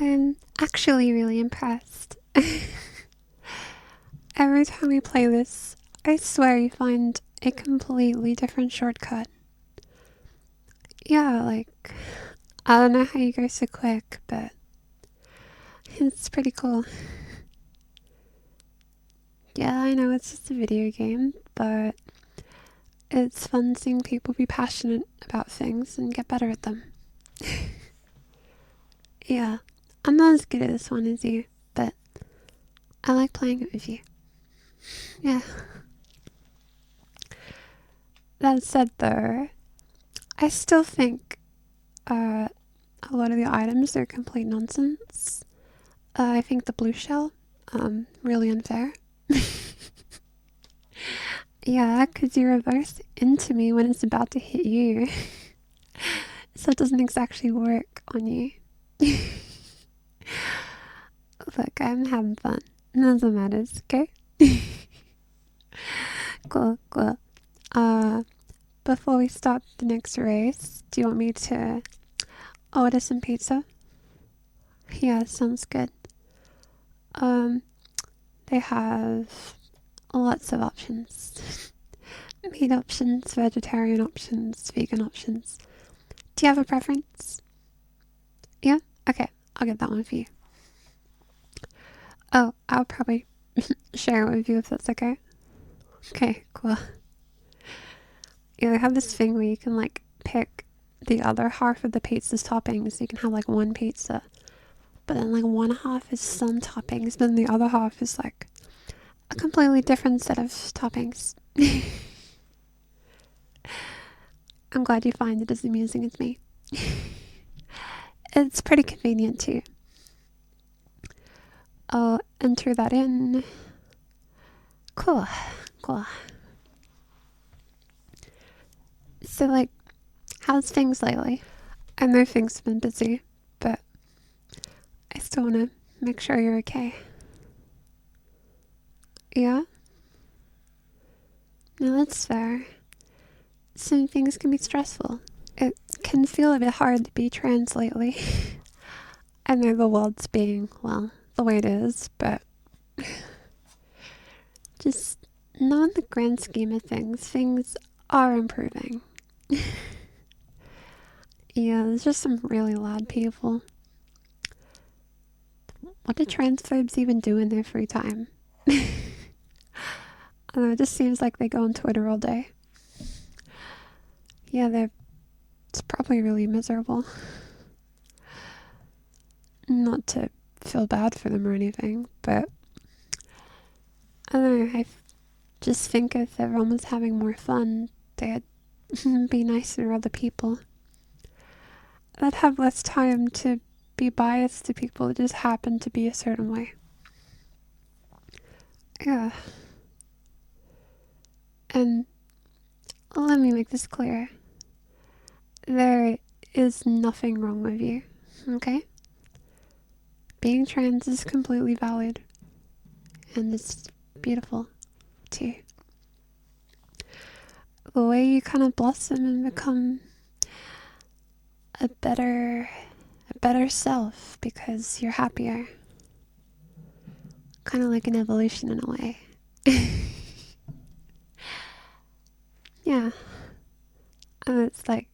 I'm actually really impressed. Every time we play this, I swear you find a completely different shortcut. Yeah, like, I don't know how you go so quick, but it's pretty cool. Yeah, I know it's just a video game, but it's fun seeing people be passionate about things and get better at them. Yeah, I'm not as good at this one as you, but I like playing it with you. Yeah. That said, though, I still think a lot of the items are complete nonsense. I think the blue shell, really unfair. Yeah, because you reverse into me when it's about to hit you. So it doesn't exactly work on you. Look, I'm having fun. Doesn't matter, okay? Cool, cool. Before we start the next race, do you want me to order some pizza? Yeah, sounds good. Um, they have lots of options. Meat options, vegetarian options, vegan options. Do you have a preference? Yeah? Okay, I'll get that one for you. Oh, I'll probably share it with you if that's okay. Okay, cool. Yeah, they have this thing where you can like pick the other half of the pizza's toppings. You can have like one pizza, but then like one half is some toppings, but then the other half is like a completely different set of toppings. I'm glad you find it as amusing as me. It's pretty convenient too. I'll enter that in. Cool, cool. So, like, how's things lately? I know things have been busy, but I still want to make sure you're okay. Yeah? No, that's fair. Some things can be stressful. It can feel a bit hard to be trans lately. I know the world's being, well, the way it is, but just not in the grand scheme of things. Things are improving. Yeah, there's just some really loud people. What do transphobes even do in their free time? I don't know, it just seems like they go on Twitter all day. Yeah, it's probably really miserable. Not to feel bad for them or anything, but I don't know, I just think if everyone was having more fun, they'd be nicer to other people. They'd have less time to be biased to people that just happen to be a certain way. Yeah. And let me make this clear. There is nothing wrong with you, okay? Being trans is completely valid, and it's beautiful, too. The way you kind of blossom and become a better self because you're happier. Kind of like an evolution in a way. Yeah. And it's like,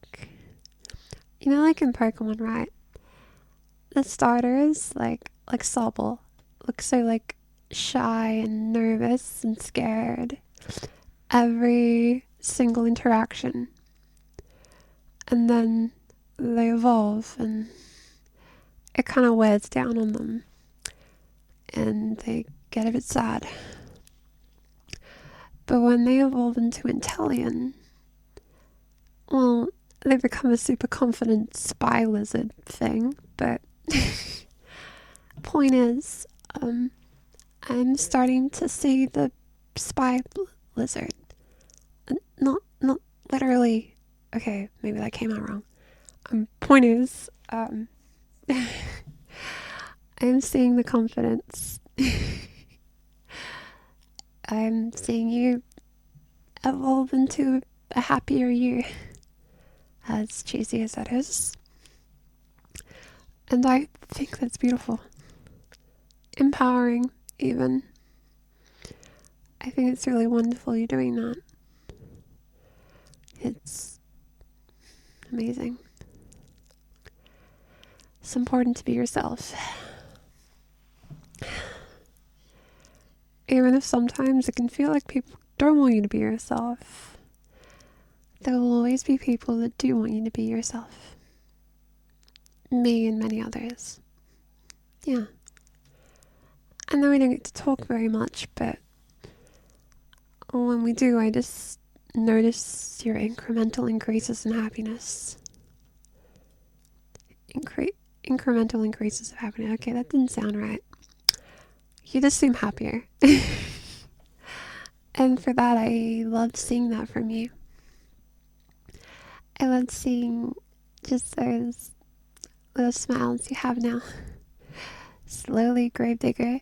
like in Pokemon, right? The starters, like Sobble, look so like shy and nervous and scared every single interaction. And then they evolve and it kind of wears down on them. And they get a bit sad. But when they evolve into Intellion, well, they become a super confident spy lizard thing. But point is, I'm starting to see the spy lizard. Not literally. Okay, maybe that came out wrong. Point is, I'm seeing the confidence. I'm seeing you evolve into a happier you. As cheesy as that is. And I think that's beautiful. Empowering, even. I think it's really wonderful you're doing that. It's amazing. It's important to be yourself. Even if sometimes it can feel like people don't want you to be yourself, there will always be people that do want you to be yourself. Me and many others. Yeah. I know we don't get to talk very much, but when we do, I just notice your incremental increases in happiness. Incremental increases of happiness. Okay, that didn't sound right. You just seem happier. And for that, I loved seeing that from you. I loved seeing just those little smiles you have now. Slowly, Gravedigger.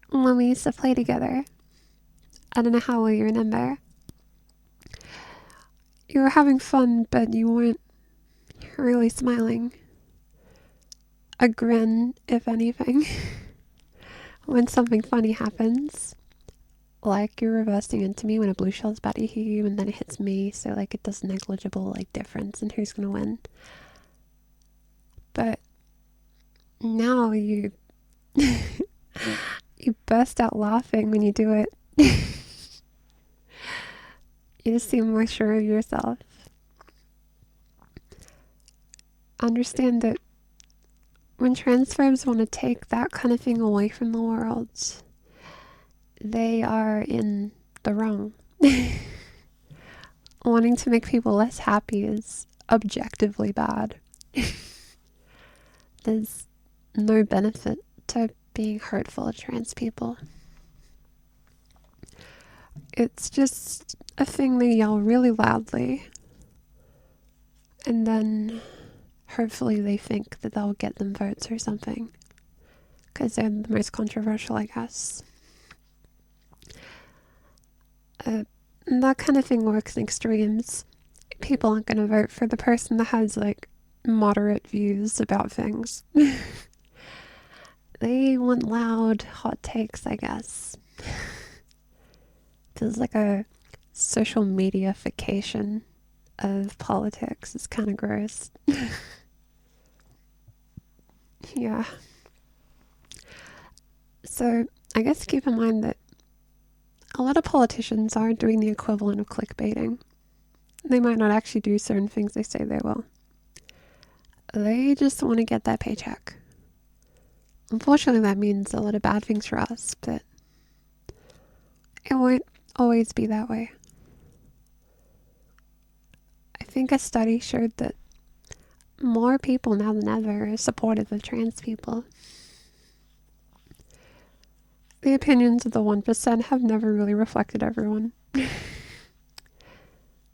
When we used to play together, I don't know how well you remember. You were having fun, but you weren't really smiling. A grin, if anything. When something funny happens, like you're reversing into me when a blue shell's about to hit you and then it hits me, so like it does negligible like difference in who's gonna win. But now you you burst out laughing when you do it. You just seem more sure of yourself. Understand that when transphobes want to take that kind of thing away from the world, they are in the wrong. Wanting to make people less happy is objectively bad. There's no benefit to being hurtful to trans people. It's just a thing they yell really loudly, and then hopefully they think that they'll get them votes or something, because they're the most controversial, I guess. That kind of thing works in extremes. People aren't going to vote for the person that has like moderate views about things. They want loud, hot takes, I guess. Feels like a social mediaification of politics. It's kind of gross. Yeah. So I guess keep in mind that a lot of politicians are doing the equivalent of clickbaiting. They might not actually do certain things they say they will. They just want to get that paycheck. Unfortunately, that means a lot of bad things for us, but it won't always be that way. I think a study showed that more people now than ever are supportive of trans people. The opinions of the 1% have never really reflected everyone.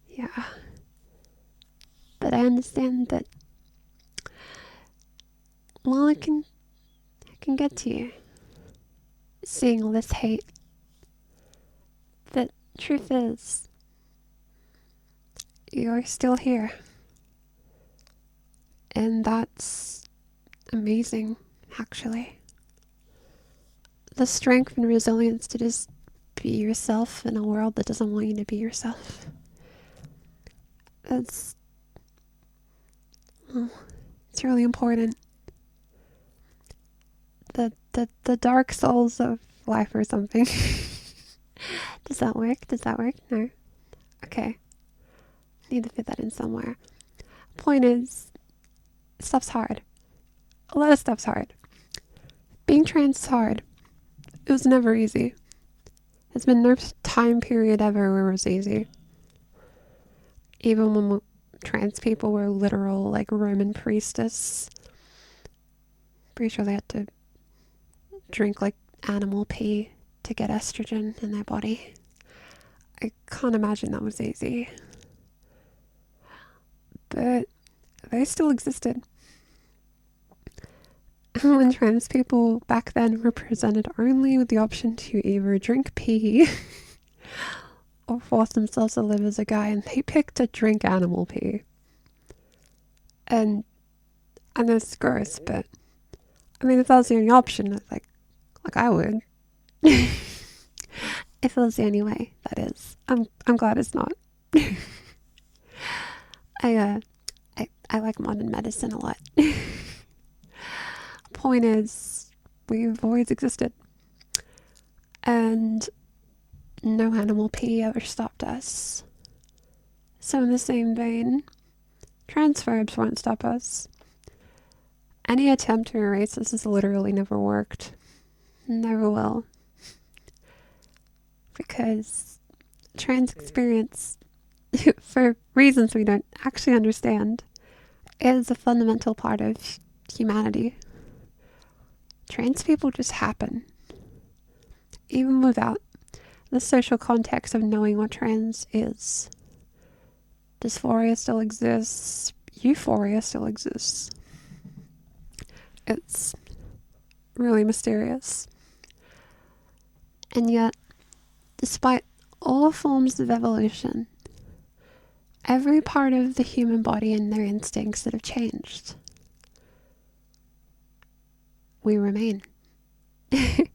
Yeah. But I understand that, well, it can get to you. Seeing all this hate. The truth is, you're still here. And that's amazing, actually. The strength and resilience to just be yourself in a world that doesn't want you to be yourself. It's really important. The dark souls of life or something. Does that work? No? Okay. Need to fit that in somewhere. Point is, stuff's hard. A lot of stuff's hard. Being trans is hard. It was never easy. There's been no time period ever where it was easy. Even when trans people were literal, like, Roman priestess. Pretty sure they had to drink, like, animal pee to get estrogen in their body. I can't imagine that was easy. But they still existed. When trans people back then were presented only with the option to either drink pee or force themselves to live as a guy, and they picked to drink animal pee. And I know it's gross, but I mean, if that was the only option, like I would. If it was the only way, that is. I'm glad it's not. I I like modern medicine a lot. Point is, we've always existed, and no animal pee ever stopped us. So in the same vein, transphobes won't stop us. Any attempt to erase us has literally never worked. Never will. Because trans experience, for reasons we don't actually understand, is a fundamental part of humanity. Trans people just happen. Even without the social context of knowing what trans is. Dysphoria still exists. Euphoria still exists. It's really mysterious. And yet, despite all forms of evolution, every part of the human body and their instincts that have changed, we remain. We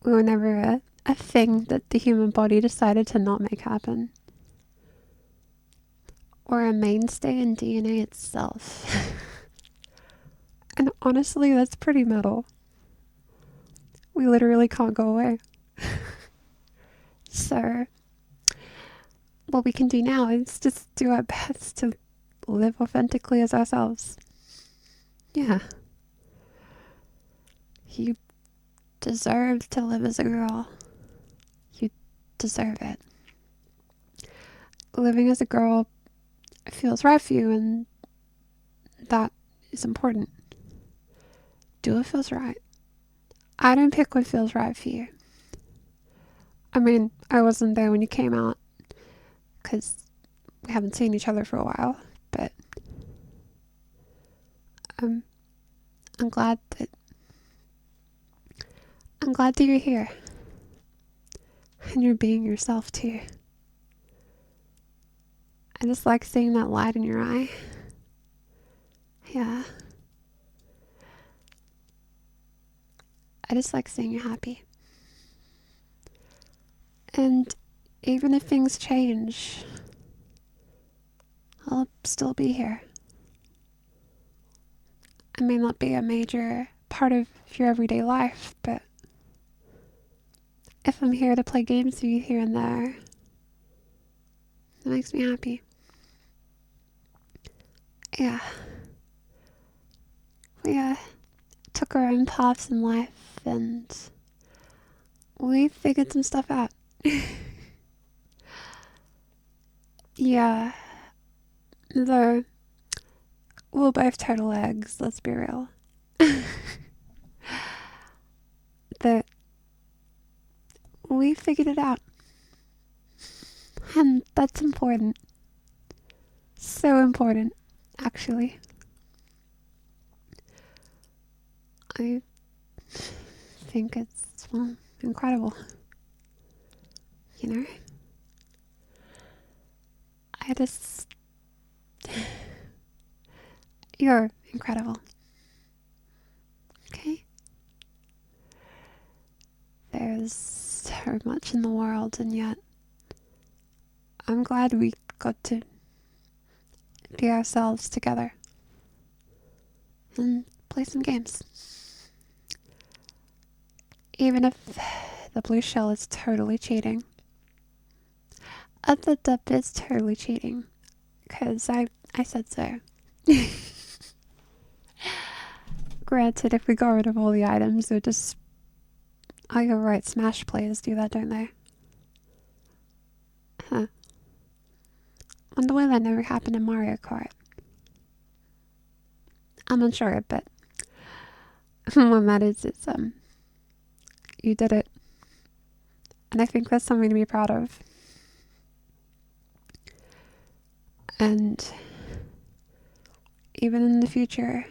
were never a thing that the human body decided to not make happen. Or a mainstay in DNA itself. And honestly, that's pretty metal. We literally can't go away. So, what we can do now is just do our best to live authentically as ourselves. Yeah. You deserve to live as a girl. You deserve it. Living as a girl feels right for you, and that is important. Do what feels right. I don't pick what feels right for you. I mean, I wasn't there when you came out, because we haven't seen each other for a while, but I'm glad that you're here. And you're being yourself too. I just like seeing that light in your eye. Yeah. I just like seeing you happy. And even if things change, I'll still be here. I may not be a major part of your everyday life, but if I'm here to play games with you here and there, that makes me happy. Yeah. We took our own paths in life, and we figured some stuff out. Yeah. Though, we're both total eggs, let's be real. That we figured it out. And that's important. So important, actually. I think it's, well, incredible. You know? I just... You're incredible. Okay? There's so much in the world, and yet I'm glad we got to be ourselves together and play some games. Even if the blue shell is totally cheating. The dip is totally cheating, because I said so. Granted, if we got rid of all the items, they're just... Oh, you're right, Smash players do that, don't they? Huh. Wonder why that never happened in Mario Kart. I'm unsure, but what matters is, you did it. And I think that's something to be proud of. And even in the future,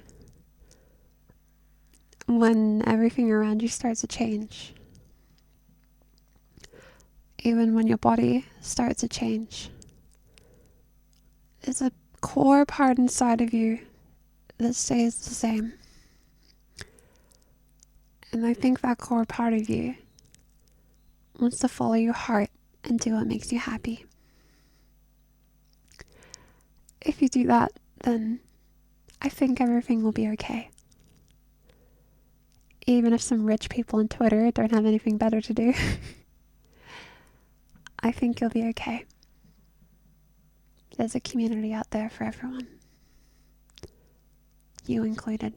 when everything around you starts to change, even when your body starts to change, there's a core part inside of you that stays the same. And I think that core part of you wants to follow your heart and do what makes you happy. If you do that, then I think everything will be okay. Even if some rich people on Twitter don't have anything better to do, I think you'll be okay. There's a community out there for everyone. You included.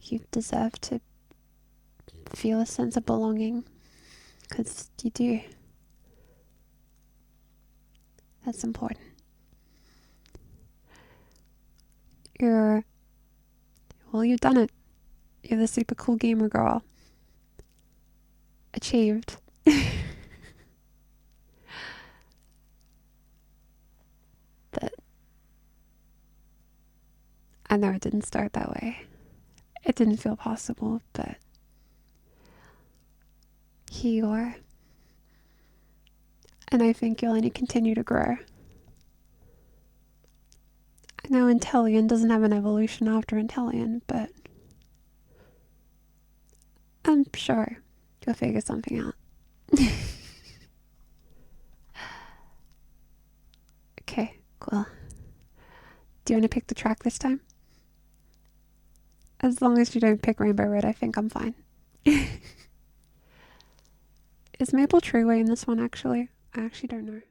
You deserve to feel a sense of belonging, because you do. That's important. You've done it. You're the super cool gamer girl. Achieved. But I know it didn't start that way. It didn't feel possible, but here you are. And I think you'll only continue to grow. I know Intellion doesn't have an evolution after Intellion, but I'm sure you'll figure something out. Okay, cool. Do you want to pick the track this time? As long as you don't pick Rainbow Road, I think I'm fine. Is Maple Treeway in this one, actually? I actually don't know.